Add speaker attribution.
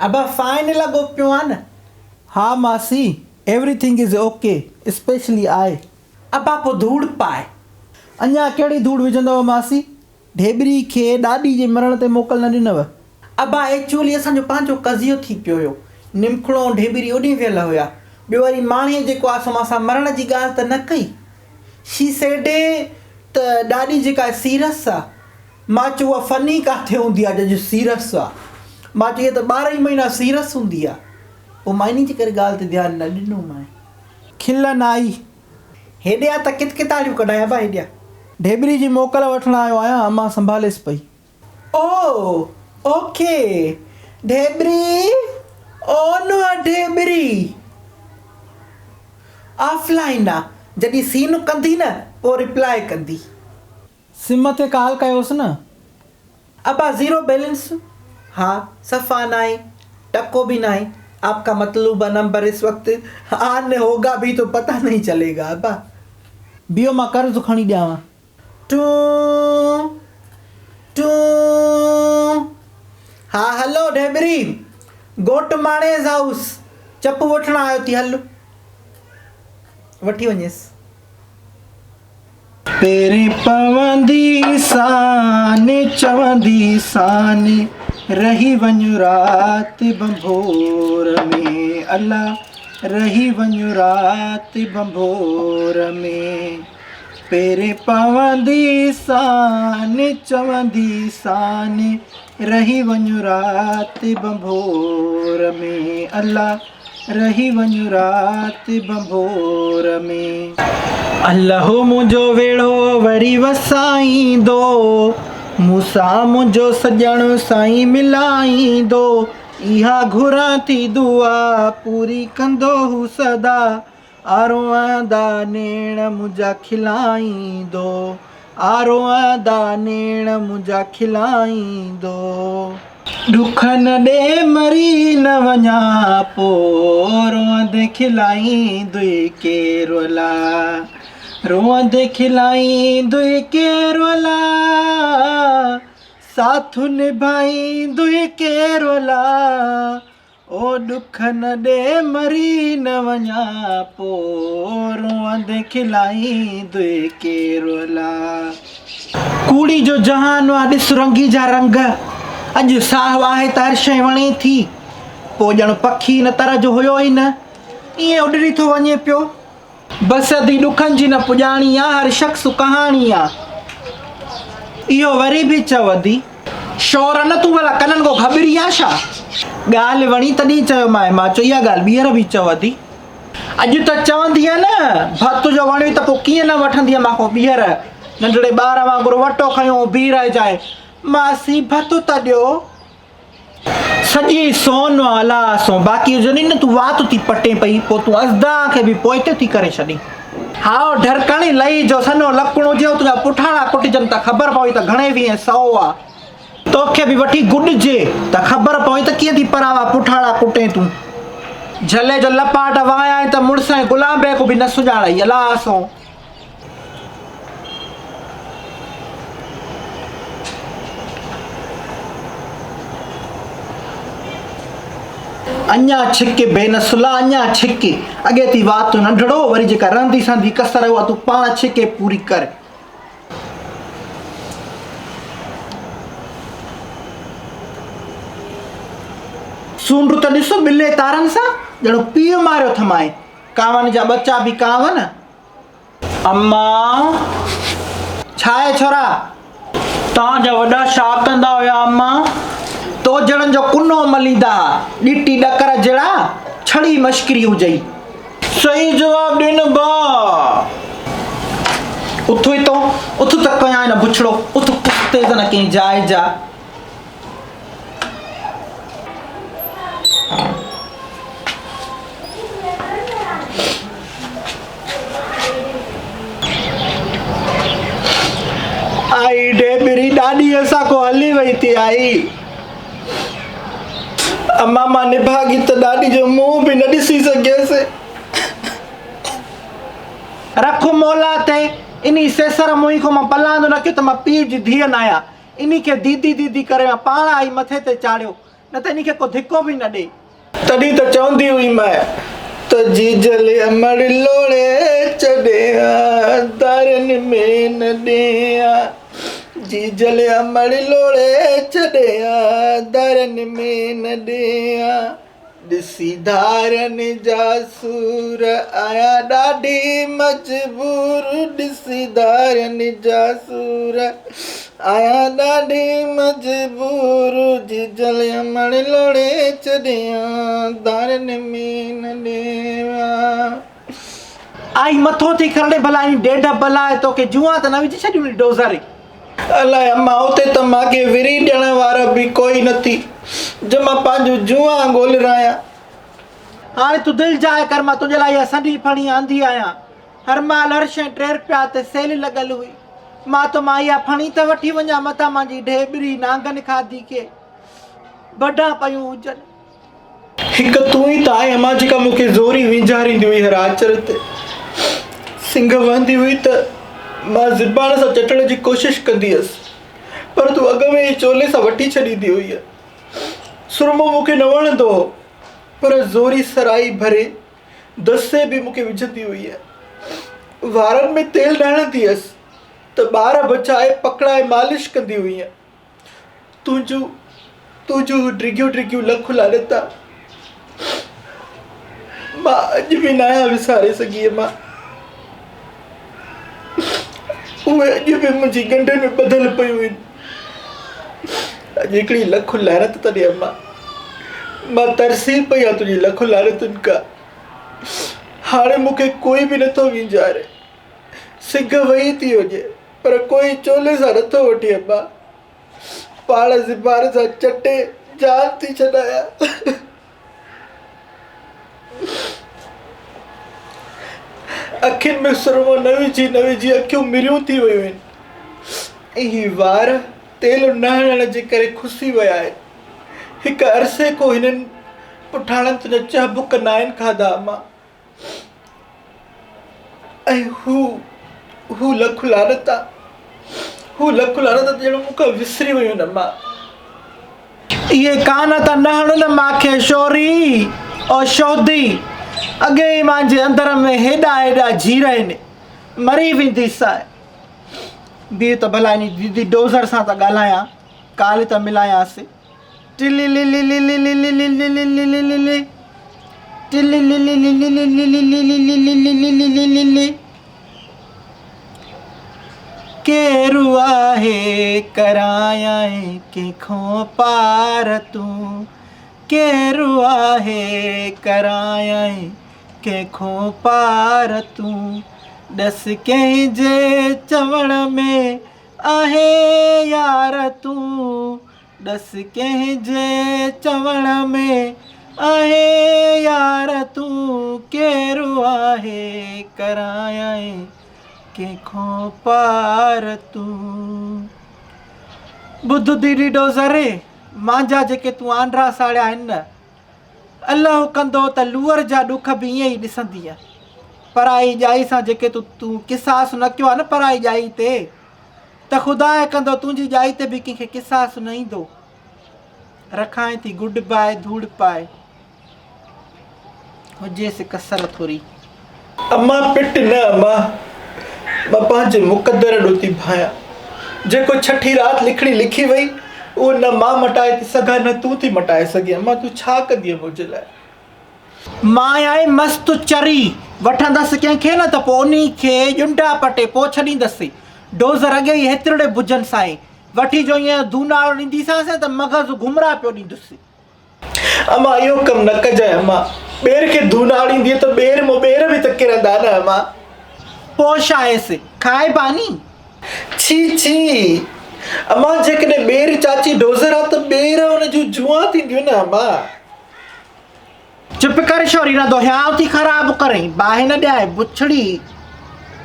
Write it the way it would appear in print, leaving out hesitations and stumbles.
Speaker 1: अबा फाइन लॻो पियो आहे न।
Speaker 2: हाँ मासी, everything is okay, specially I.
Speaker 1: अबा पोइ धूड़ पाए।
Speaker 2: अञा कहिड़ी धूड़ विझंदव मासी? ढेबरी खे ॾाॾी जे मरण ते मोकल न ॾिनव।
Speaker 1: अबा एक्चुअली असांजो पंहिंजो कज़ियो थी पियो हुयो। निमखड़ो ऐं ढेबरी ओॾे वियल हुया। ॿियो वरी माणीअ जेको आहे सो असां मरण जी ॻाल्हि त न कई। शी सेडे त ॾाॾी जेका सीरियस आहे। मां चयो उहा फनी किथे हूंदी आहे जंहिंजो सीरियस आहे। मां चयो त 12 ई महीना सीरियस हूंदी आहे। पोइ मां इन जे करे ॻाल्हि ते ध्यानु न ॾिनो मां।
Speaker 2: खिल न आई।
Speaker 1: हेॾे आहे त किताड़ियूं कढायां बा हेॾिया।
Speaker 2: ढेबरी जी मोकल वठण आयो आहियां, अम्मा संभालेसि पई।
Speaker 1: ओ ओके ढेबरी। ओ नो ढेबरी ऑफलाइन आहे। जॾहिं सीन कंदी न पोइ रिप्लाई कंदी।
Speaker 2: सिम ते कॉल कयोसि न।
Speaker 1: अबा ज़ीरो बैलेंस। हाँ सफ़ा ना है, टक्को भी ना है। आपका मतलूबा नंबर इस वक्त आने होगा भी तो पता नहीं चलेगा। अबा
Speaker 2: बियो मां कर्ज़ खणी ॾियांव।
Speaker 1: टू टू हाँ हलो ढेबरी, गोट माणेज़ हाउस चप वठण आयो थी। हल वठी वञेसि।
Speaker 2: तेरे पवंदी साने चवंदी साने रही वञु राति बंभोर में। अल्लाह रही वञु राति बंभोर में। पेरे पवंदी साने चवंदी साने रही वञु राति बंभोर में। अल्लाह रही वञु राति बंभोर में। अल्लाह मुंहिंजो वेड़ो वरी वसाईंदो, मूंसां मुंहिंजो सॼण साईं मिलाईंदो। इहा घुरां थी दुआ पूरी कंदो हू सदा, आरो आंदा नेण मुंहिंजा खिलाईंदो, आरो आंदा नेण मुंहिंजा खिलाईंदो। ॾुख न ॾे मरी न वञा पोइ रोअंदे खिलाईंदुई केरु अला, रोअंदे खिलाईंदुई केरु अला, साथ निभाईंदुई केरु अला। ओ ॾुख न ॾे मरी न वञा पोइ रोअंदे खिलाईंदुई केरु अला। कूड़ी जो जहान आहे ॾिस रंगी जा रंग। अॼु साह आहे त हर शइ वणे थी। पोइ ॼण पखी न तर जो हुयो ई न, ईअं उॾड़ी थो वञे पियो। बसदी ॾुखनि जी न पुॼाणी आहे, हर शख़्स कहाणी आहे। इहो वरी बि चवंदी शौर न तूं भला कननि को ख़बरी आहे छा? ॻाल्हि वणी तॾहिं चयोमांइ। मां चयो इहा ॻाल्हि ॿीहर बि चवंदी। अॼु त चवंदी आहे न भत जो वणियो त पोइ कीअं न वठंदी आहे मां ॿीहर। नंढड़े ॿार वांगुरु वटो खयो बीह रहिजांइ। मासी भत त ॾियो। सॼी सोन अला सो बाक़ी हुजनि न तूं वात थी पटे पई, पोइ तूं अज़दा खे बि पोइते थी करे छॾी। हाओ ढरकणी लही जो सनो लकुण हुजे तुंहिंजा पुठाणा कुटिजनि त ख़बर पवई त घणे वीह 100 आहे। तोखे बि वठी गुॾिजे त ख़बर पवई त कीअं थी परावा पुठाणा कुटे तूं। झले जो लपाट वाया त मुड़ुस ऐं गुलाम बे को बि न सुञाणई अला सो। अञा छिके बेनसुला, अञा छिके। अॻे थी वात नंढड़ो, वरी जेका रहंदी सहंदी कसर उहा तूं पाण छिके पूरी कर। सूंड त ॾिसो ॿिले तारनि सां ॼणो पीउ मारियो थमाए। कांवनि जा बच्चा बि कांवन। अम्मा छा आहे छोरा? तव्हांजा वॾा छा कंदा हुया अम्मा? तो ॼणनि जो कुनो मलींदा, ॾिटी ॾकर जहिड़ा छड़ी मश्करी हुजई। सही जवाब ॾिन बा। उथो ई तो उथ त कयां न बुछड़ो, उथ कुत्ते न कंहिं जाइ जा। आई ढेबरी ॾाढी असां को हली वई थी आई। अम्मा मां निभागी त ॾाॾी जो मुंहुं बि न ॾिसी सघियसि। रख मोला ते इनी सेसर मुई को मां पलांदो न कयो त मां पीउ जी धीअ न आहियां। इनी खे दीदी दीदी करे मां पाण आई मथे ते चाढ़ियो। न त इनखे को धिको बि न ॾे।
Speaker 1: तॾहिं त चवंदी हुई मैं त जीजल अमड़ लोड़े छॾिया दारनि में न ॾिया, जीजल अमड़ लोड़े छॾिया दारनि में न ॾिया, ॾिसी धारनि जा सूर आया ॾाढी मजबूर, ॾिसी धारनि जा सूर आया ॾाढी मजबूर, जीजल अमड़ लोड़े छॾिया धारनि में न ॾिया।
Speaker 2: आई मथो थी खरड़े भला ॾेढ भला तोखे जुआ त न विझी छॾियूं डोज़र।
Speaker 1: अलाए अम्मा उते त मूंखे विरी ॾियण वारा बि कोई न थी जो मां पंहिंजो जुआ ॻोल्हियां आहियां।
Speaker 2: हाणे तूं दिलि जाए कर, मां तुंहिंजे लाइ इहा सॼी फणी आंदी आहियां। हर महिल हर शइ 3 रुपया ते सेल लॻल हुई, मां इहा फणी त वठी वञा, मथां मुंहिंजी ढेबरी नांगनि खाधी खे बढा पयूं हुजनि।
Speaker 1: हिकु तूं ई त आहे अम्मा जेका मूंखे ज़ोरी विंझारींदी हुई हर आचर ते, सिंग वहंदी हुई त मां ज़बान सां चटण जी कोशिशि कंदी हुअसि, पर तूं अॻ में ई चोले सां वठी छॾींदी हुई। सुरमो मूंखे न वणंदो हो, पर ज़ोरी सराई भरे दसे बि मूंखे विझंदी हुई। वारनि में तेल न हणंदी हुअसि त ॿार बचाए पकड़ाए मालिश कंदी हुई। तुंहिंजूं ड्रिगियूं ड्रिगियूं लख लाॾता मां अॼु बि न आहियां विसारे सघी। मां उहे अॼु बि मुंहिंजी गंढनि में ॿधल पियूं आहिनि। अॼु हिकिड़ी लख लानत त ॾे अम्मा, मां तरसी पई आहियां तुंहिंजी लख लानतुनि खां। हाणे मूंखे कोई बि नथो विंझारे, सिंग वही थी वञे पर कोई चोले सां नथो वठे अम्मा, पाण ज़बान सां चटे जान थी छॾाया। अखियुनि में सुरमो न विझी अखियूं मिरियूं थी वियूं आहिनि। ही वार तेल न हणण जे करे खुसी विया आहिनि। हिकु अरसे को हिननि पुठाणनि तुंहिंजा चाबुक न आहिनि खाधा अम्मा, ऐं हू लख लानत ॼणो मूंखां विसरी वियूं आहिनि अम्मा।
Speaker 2: इहे कान त न हणनि मूंखे शोरी और शोधी, अॻे ई मुंहिंजे अंदर में हेॾा जीर आहिनि, मरी वेंदी सां बि त भला इन दीदी डोज़र सां त ॻाल्हायां, काल्ह त मिलायासीं। केरु आहे करायां कंहिंखों पार तूं, केरु आहे करायां कंहिंखों पार तूं, ॾस कंहिंजे चवण में आहे यार तूं, ॾस कंहिंजे चवण में आहे यार तूं, केरु आहे करायां कंहिंखों पार तूं। ॿुध दीदी डोज़रे, मुंहिंजा जेके तूं आंड्रा साड़िया आहिनि न, अलाह कंदो त लूअर जा ॾुख बि ईअं ई ॾिसंदी आहे। पराई ॼाई सां जेके तूं किसास न कयो आहे न पराई ॼाई ते, त ख़ुदा कंदो तुंहिंजी ॼाई ते बि कंहिंखे किसास न ईंदो। रखां थी गुड बाए धूड़ पाए, हुजेसि कसर थोरी।
Speaker 1: अम्मा पिट न अम्मा, मां पंहिंजे मुक़दर ॾों थी भायां। जेको छठी राति लिखणी लिखी वई उहो न मां मटाए थी सघां न तूं थी मटाए सघे। अम्मा तूं छा कंदीअ मुंहिंजे लाइ?
Speaker 2: मां आहे मस्तु चरी वठंदसि कंहिंखे न त पोइ उन खे ॼुंडा पटे पोइ छॾींदसि। डोज़र अॻे ई हेतिरे भुजनि सां वठी जो ईअं धूनाड़ो ॾींदीसांसि त मग़ज़ु घुमरा पियो ॾींदुसि।
Speaker 1: अम्मा इहो कमु न कजांइ अम्मा, ॿेर खे धूनाड़ींदीअ त ॿेर बि त किरंदा न अम्मा।
Speaker 2: पोइ छा आहेसि खाए बानी?
Speaker 1: छी अम्मा, जेकॾहिं ॿेर चाची डोज़र आहे त ॿेर हुन जूं जुआ थींदियूं न अम्मा।
Speaker 2: चुप कर शोरी, न दोहियां थी ख़राब करें, बाहि न ॾियाए बुछड़ी।